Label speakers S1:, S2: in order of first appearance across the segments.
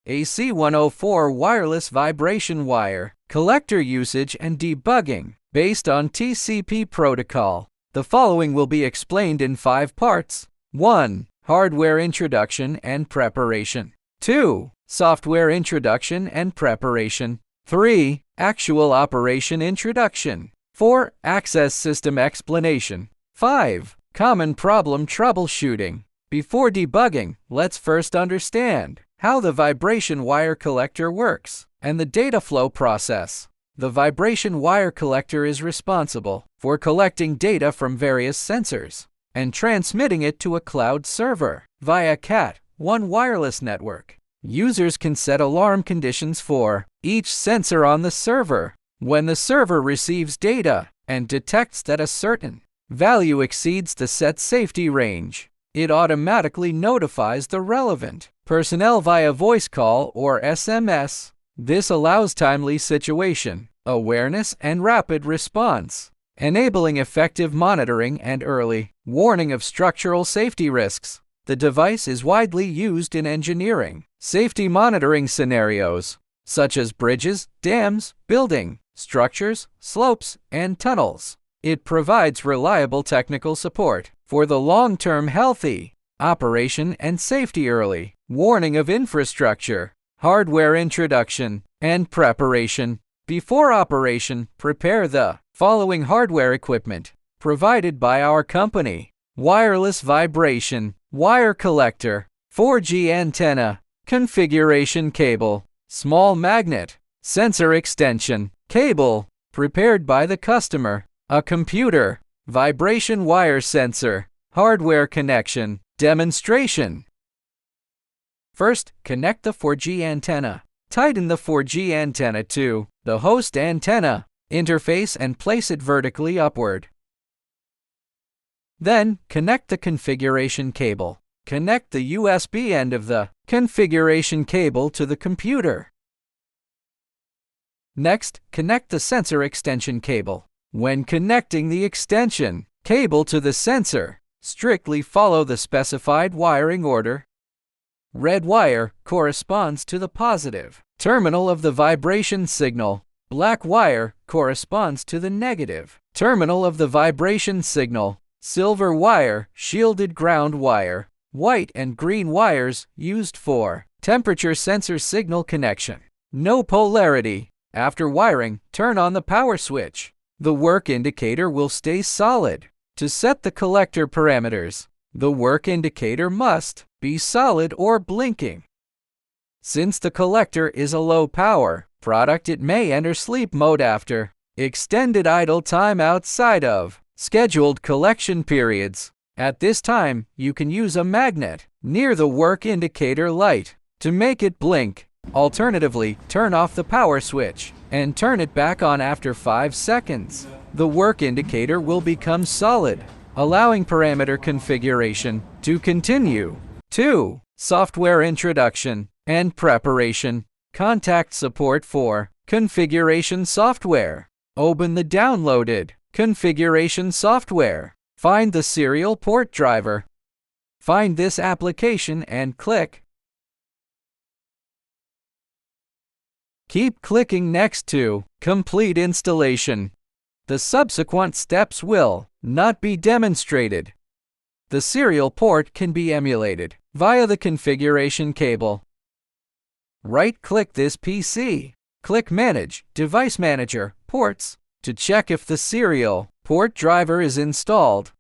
S1: AC104 Wireless Vibration Wire Collector Usage and Debugging. Based on TCP protocol, the following will be explained in 5 parts. 1. Hardware introduction and preparation. 2. Software introduction and preparation. 3. Actual operation introduction. 4. Access system explanation. 5. Common problem troubleshooting. Before debugging, let's first understand how the vibration wire collector works and the data flow process. The vibration wire collector is responsible for collecting data from various sensors and transmitting it to a cloud server via Cat1 wireless network. Users can set alarm conditions for each sensor on the server. When the server receives data and detects that a certain value exceeds the set safety range, it automatically notifies the relevant personnel via voice call or SMS. This allows timely situation awareness and rapid response, enabling effective monitoring and early warning of structural safety risks. The device is widely used in engineering safety monitoring scenarios, such as bridges, dams, building structures, slopes, and tunnels. It provides reliable technical support for the long-term healthy operation and safety. Early warning of infrastructure, hardware introduction, and preparation. Before operation, prepare the following hardware equipment provided by our company: wireless vibration wire collector, 4G antenna, configuration cable, small magnet, sensor extension cable, prepared by the customer, a computer, vibration wire sensor, hardware connection, demonstration. First, connect the 4G antenna. Tighten the 4G antenna to the host antenna interface and place it vertically upward. Then, connect the configuration cable. Connect the USB end of the configuration cable to the computer. Next, connect the sensor extension cable. When connecting the extension cable to the sensor, strictly follow the specified wiring order. Red wire corresponds to the positive terminal of the vibration signal. Black wire corresponds to the negative terminal of the vibration signal. Silver wire, shielded ground wire. White and green wires used for temperature sensor signal connection. No polarity. After wiring, turn on the power switch. The work indicator will stay solid. To set the collector parameters, the work indicator must be solid or blinking. Since the collector is a low power product, it may enter sleep mode after extended idle time outside of scheduled collection periods. At this time, you can use a magnet near the work indicator light to make it blink. Alternatively, turn off the power switch and turn it back on after 5 seconds. The work indicator will become solid, allowing parameter configuration to continue. 2. Software introduction and preparation. Contact support for configuration software. Open the downloaded configuration software. Find the serial port driver. Find this application and click. Keep clicking next to complete installation. The subsequent steps will not be demonstrated. The serial port can be emulated via the configuration cable. Right-click this PC. Click Manage Device Manager Ports to check if the serial port driver is installed.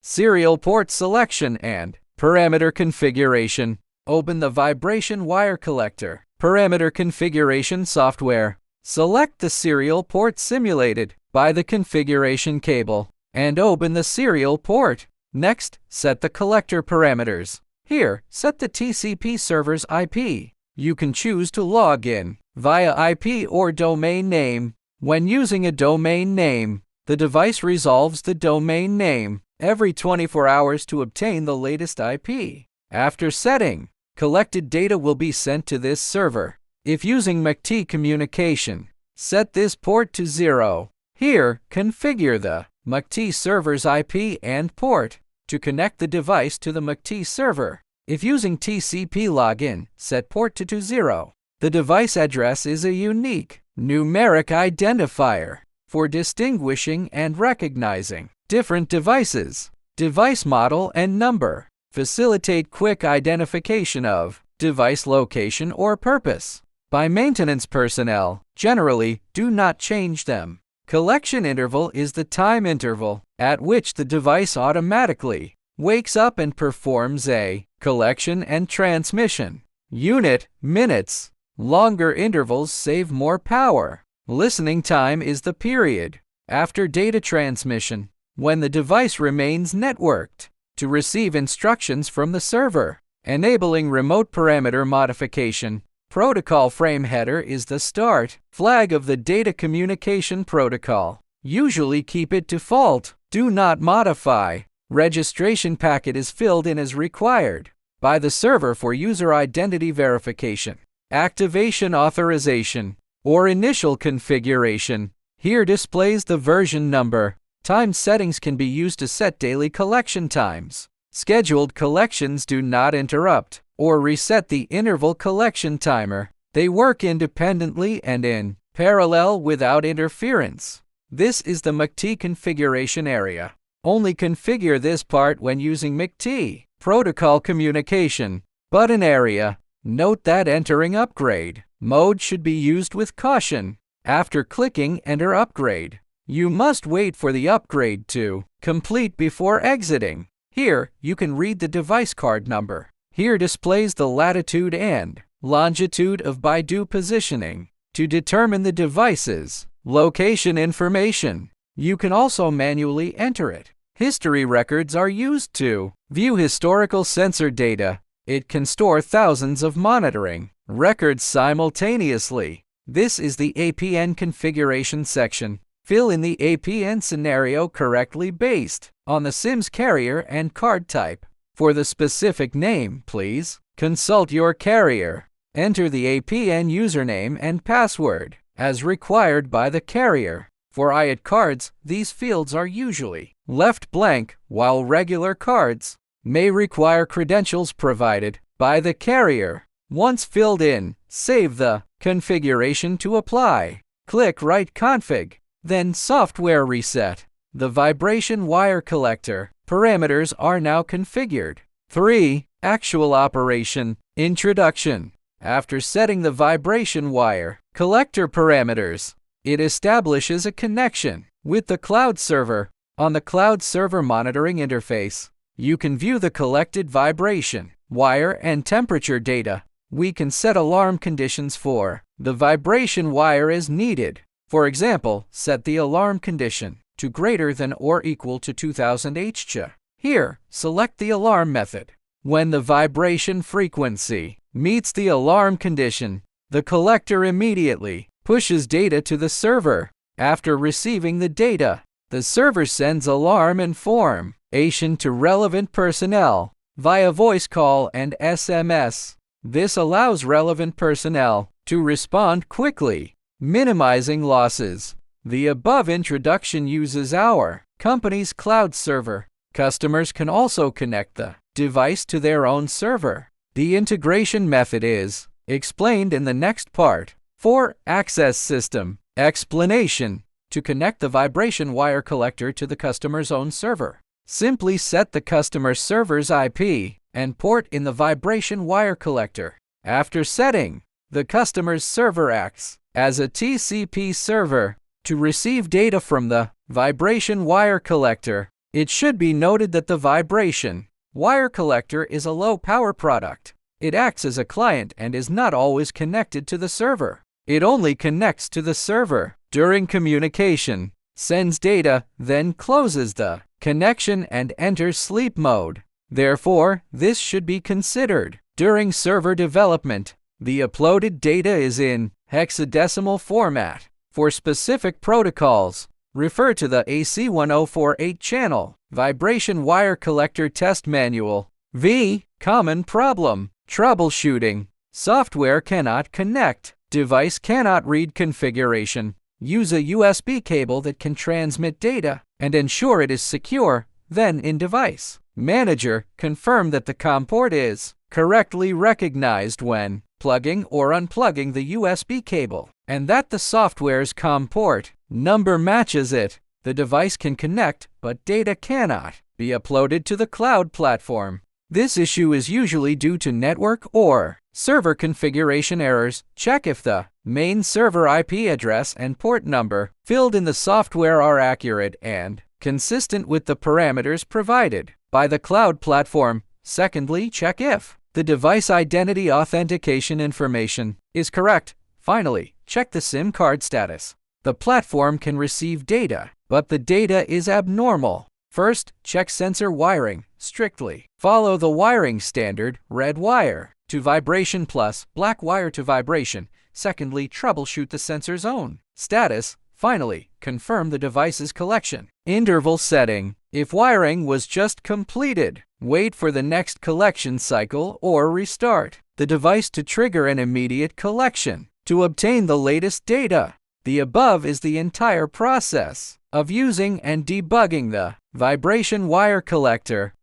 S1: Serial port selection and parameter configuration. Open the vibration wire collector parameter configuration software. Select the serial port simulated by the configuration cable and open the serial port. Next, set the collector parameters. Here, set the TCP server's IP. You can choose to log in via IP or domain name. When using a domain name, the device resolves the domain name every 24 hours to obtain the latest IP. After setting, collected data will be sent to this server. If using MAC-T communication, set this port to 0. Here, configure the MAC-T server's IP and port to connect the device to the MAC-T server. If using TCP login, set port to 20. The device address is a unique numeric identifier for distinguishing and recognizing different devices. Device model and number facilitate quick identification of device location or purpose. By maintenance personnel, generally do not change them. Collection interval is the time interval at which the device automatically wakes up and performs a collection and transmission. Unit, minutes. Longer intervals save more power. Listening time is the period after data transmission, when the device remains networked to receive instructions from the server, enabling remote parameter modification. Protocol frame header is the start flag of the data communication protocol. Usually keep it default. Do not modify. Registration packet is filled in as required by the server for user identity verification. Activation authorization or initial configuration. Here displays the version number. Time settings can be used to set daily collection times. Scheduled collections do not interrupt or reset the interval collection timer. They work independently and in parallel without interference. This is the MAC-T configuration area. Only configure this part when using MAC-T. Protocol communication button area. Note that entering upgrade mode should be used with caution. After clicking Enter Upgrade, you must wait for the upgrade to complete before exiting. Here, you can read the device card number. Here displays the latitude and longitude of Baidu positioning to determine the device's location information. You can also manually enter it. History records are used to view historical sensor data. It can store thousands of monitoring records simultaneously. This is the APN configuration section. Fill in the APN scenario correctly based on the SIM's carrier and card type. For the specific name, please consult your carrier. Enter the APN username and password as required by the carrier. For IoT cards, these fields are usually left blank, while regular cards may require credentials provided by the carrier. Once filled in, save the configuration to apply. Click Write Config, then Software Reset. The Vibration Wire Collector parameters are now configured. 3. Actual operation. Introduction. After setting the Vibration Wire Collector parameters, it establishes a connection with the cloud server. On the cloud server monitoring interface, you can view the collected vibration, wire, and temperature data. We can set alarm conditions for the vibration wire as needed. For example, set the alarm condition to greater than or equal to 2000 Hz. Here, select the alarm method. When the vibration frequency meets the alarm condition, the collector immediately pushes data to the server. After receiving the data, the server sends alarm information to relevant personnel via voice call and SMS. This allows relevant personnel to respond quickly, minimizing losses. The above introduction uses our company's cloud server. Customers can also connect the device to their own server. The integration method is explained in the next part. 4. Access system explanation. To connect the vibration wire collector to the customer's own server, simply set the customer server's IP and port in the vibration wire collector. After setting, the customer's server acts as a TCP server to receive data from the vibration wire collector. It should be noted that the vibration wire collector is a low-power product. It acts as a client and is not always connected to the server. It only connects to the server during communication, sends data, then closes the connection and enters sleep mode. Therefore, this should be considered during server development. The uploaded data is in hexadecimal format. For specific protocols, refer to the AC1048 channel Vibration Wire Collector Test Manual. V. Common problem. Troubleshooting. Software cannot connect. Device cannot read configuration. Use a USB cable that can transmit data and ensure it is secure, then in device manager, confirm that the COM port is correctly recognized when plugging or unplugging the USB cable, and that the software's COM port number matches it. The device can connect, but data cannot be uploaded to the cloud platform. This issue is usually due to network or server configuration errors. Check if the main server IP address and port number filled in the software are accurate and consistent with the parameters provided by the cloud platform. Secondly, check if the device identity authentication information is correct. Finally, check the SIM card status. The platform can receive data, but the data is abnormal. First, check sensor wiring strictly. Follow the wiring standard: red wire to vibration plus black wire to vibration. Secondly, troubleshoot the sensor's own status. Finally, confirm the device's collection interval setting. If wiring was just completed, wait for the next collection cycle or restart the device to trigger an immediate collection to obtain the latest data. The above is the entire process of using and debugging the Vibration Wire Collector.